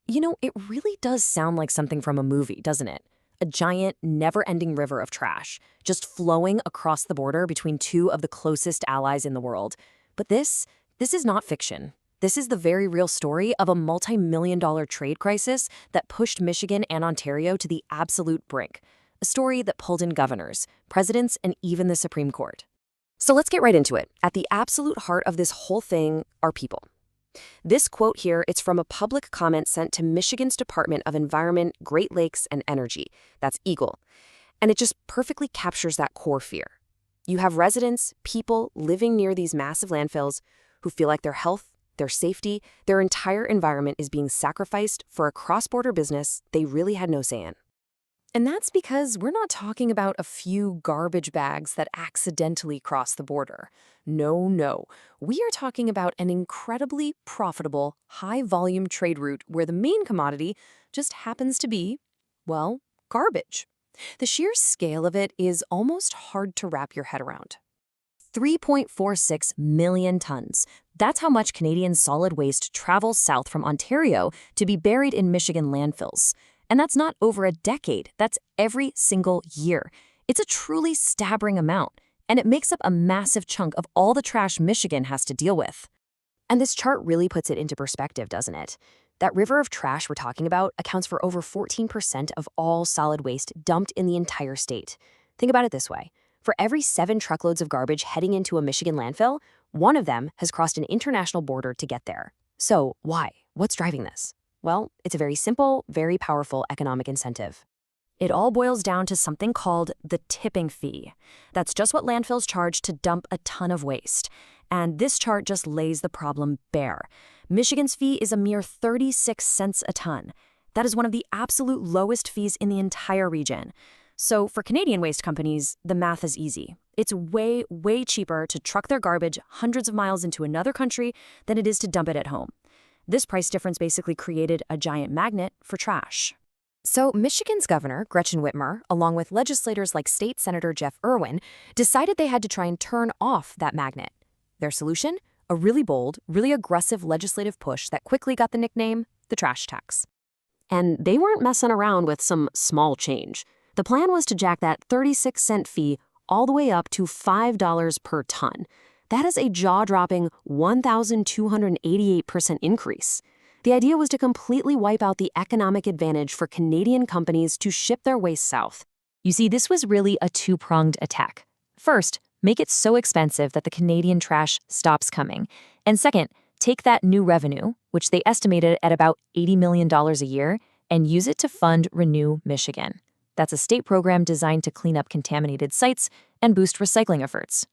It really does sound like something from a movie, doesn't it? A giant, never-ending river of trash, just flowing across the border between two of the closest allies in the world. But this is not fiction. This is the very real story of a multi-million-dollar trade crisis that pushed Michigan and Ontario to the absolute brink. A story that pulled in governors, presidents, and even the Supreme Court. So let's get right into it. At the absolute heart of this whole thing are people. This quote here, it's from a public comment sent to Michigan's Department of Environment, Great Lakes, and Energy. That's EGLE. And it just perfectly captures that core fear. You have residents, people living near these massive landfills who feel like their health, their safety, their entire environment is being sacrificed for a cross-border business they really had no say in. And that's because we're not talking about a few garbage bags that accidentally cross the border. No. We are talking about an incredibly profitable, high-volume trade route where the main commodity just happens to be, well, garbage. The sheer scale of it is almost hard to wrap your head around. 3.46 million tons. That's how much Canadian solid waste travels south from Ontario to be buried in Michigan landfills. And that's not over a decade, that's every single year. It's a truly staggering amount, and it makes up a massive chunk of all the trash Michigan has to deal with. And this chart really puts it into perspective, doesn't it? That river of trash we're talking about accounts for over 14% of all solid waste dumped in the entire state. Think about it this way. For every 7 truckloads of garbage heading into a Michigan landfill, one of them has crossed an international border to get there. So why? What's driving this? Well, it's a very simple, very powerful economic incentive. It all boils down to something called the tipping fee. That's just what landfills charge to dump a ton of waste. And this chart just lays the problem bare. Michigan's fee is a mere 36 cents a ton. That is one of the absolute lowest fees in the entire region. So for Canadian waste companies, the math is easy. It's way, way cheaper to truck their garbage hundreds of miles into another country than it is to dump it at home. This price difference basically created a giant magnet for trash. So Michigan's governor, Gretchen Whitmer, along with legislators like State Senator Jeff Irwin, decided they had to try and turn off that magnet. Their solution? A really bold, really aggressive legislative push that quickly got the nickname the trash tax. And they weren't messing around with some small change. The plan was to jack that 36-cent fee all the way up to $5 per ton. That is a jaw-dropping 1,288% increase. The idea was to completely wipe out the economic advantage for Canadian companies to ship their waste south. You see, this was really a two-pronged attack. First, make it so expensive that the Canadian trash stops coming. And second, take that new revenue, which they estimated at about $80 million a year, and use it to fund Renew Michigan. That's a state program designed to clean up contaminated sites and boost recycling efforts.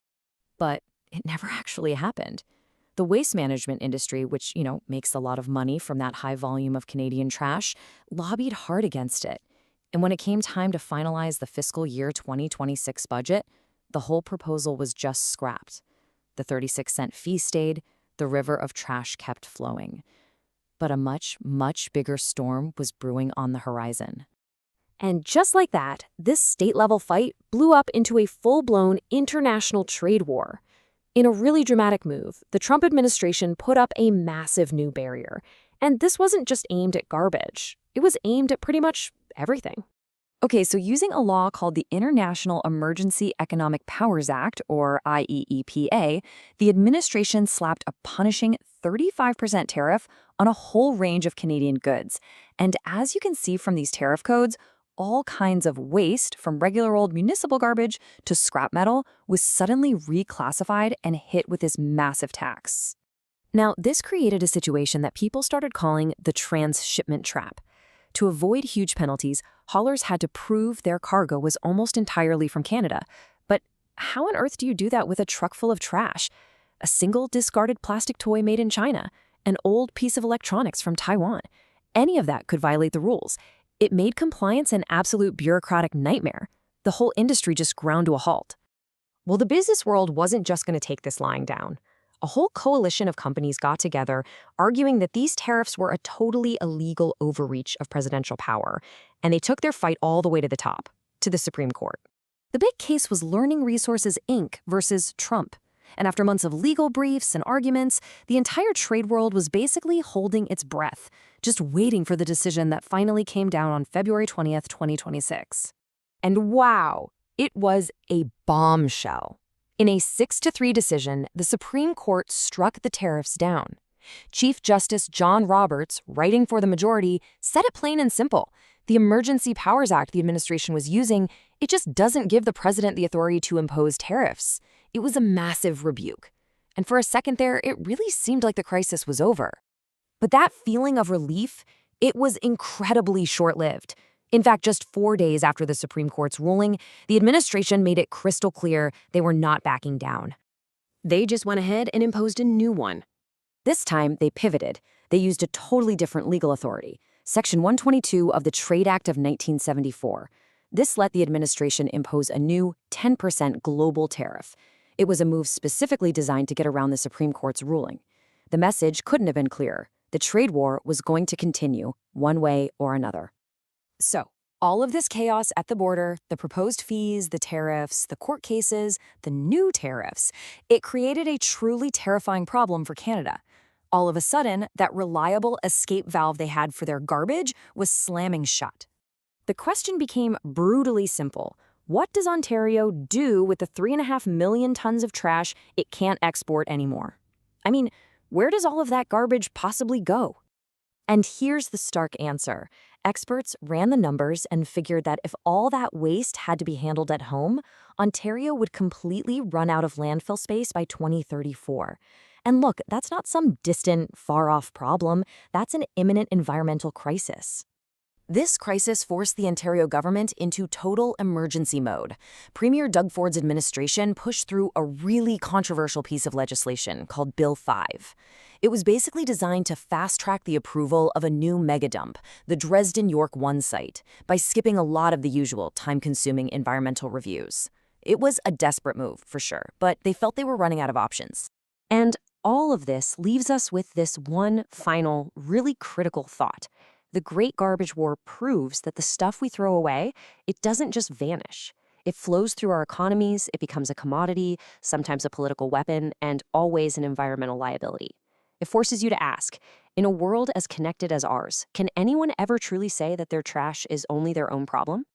But it never actually happened. The waste management industry, which, makes a lot of money from that high volume of Canadian trash, lobbied hard against it. And when it came time to finalize the fiscal year 2026 budget, the whole proposal was just scrapped. The 36-cent fee stayed, the river of trash kept flowing. But a much, much bigger storm was brewing on the horizon. And just like that, this state-level fight blew up into a full-blown international trade war. In a really dramatic move, the Trump administration put up a massive new barrier. And this wasn't just aimed at garbage. It was aimed at pretty much everything. Okay, so using a law called the International Emergency Economic Powers Act, or IEEPA, the administration slapped a punishing 35% tariff on a whole range of Canadian goods. And as you can see from these tariff codes, all kinds of waste, from regular old municipal garbage to scrap metal, was suddenly reclassified and hit with this massive tax. Now, this created a situation that people started calling the transshipment trap. To avoid huge penalties, haulers had to prove their cargo was almost entirely from Canada. But how on earth do you do that with a truck full of trash? A single discarded plastic toy made in China, an old piece of electronics from Taiwan. Any of that could violate the rules. It made compliance an absolute bureaucratic nightmare. The whole industry just ground to a halt. Well, the business world wasn't just going to take this lying down. A whole coalition of companies got together, arguing that these tariffs were a totally illegal overreach of presidential power, and they took their fight all the way to the top, to the Supreme Court. The big case was Learning Resources, Inc. versus Trump. And after months of legal briefs and arguments, the entire trade world was basically holding its breath, just waiting for the decision that finally came down on February 20th, 2026. And wow, it was a bombshell. In a 6-3 decision, the Supreme Court struck the tariffs down. Chief Justice John Roberts, writing for the majority, said it plain and simple. The Emergency Powers Act the administration was using, it just doesn't give the president the authority to impose tariffs. It was a massive rebuke. And for a second there, it really seemed like the crisis was over. But that feeling of relief, it was incredibly short-lived. In fact, just 4 days after the Supreme Court's ruling, the administration made it crystal clear they were not backing down. They just went ahead and imposed a new one. This time, they pivoted. They used a totally different legal authority, Section 122 of the Trade Act of 1974. This let the administration impose a new 10% global tariff. It was a move specifically designed to get around the Supreme Court's ruling. The message couldn't have been clearer. The trade war was going to continue, one way or another. So, all of this chaos at the border, the proposed fees, the tariffs, the court cases, the new tariffs, it created a truly terrifying problem for Canada. All of a sudden, that reliable escape valve they had for their garbage was slamming shut. The question became brutally simple. What does Ontario do with the 3.5 million tons of trash it can't export anymore? I mean, where does all of that garbage possibly go? And here's the stark answer. Experts ran the numbers and figured that if all that waste had to be handled at home, Ontario would completely run out of landfill space by 2034. And look, that's not some distant, far-off problem. That's an imminent environmental crisis. This crisis forced the Ontario government into total emergency mode. Premier Doug Ford's administration pushed through a really controversial piece of legislation called Bill 5. It was basically designed to fast-track the approval of a new megadump, the Dresden York 1 site, by skipping a lot of the usual time-consuming environmental reviews. It was a desperate move, for sure, but they felt they were running out of options. And all of this leaves us with this one final, really critical thought. The Great Garbage War proves that the stuff we throw away, it doesn't just vanish. It flows through our economies, it becomes a commodity, sometimes a political weapon, and always an environmental liability. It forces you to ask, in a world as connected as ours, can anyone ever truly say that their trash is only their own problem?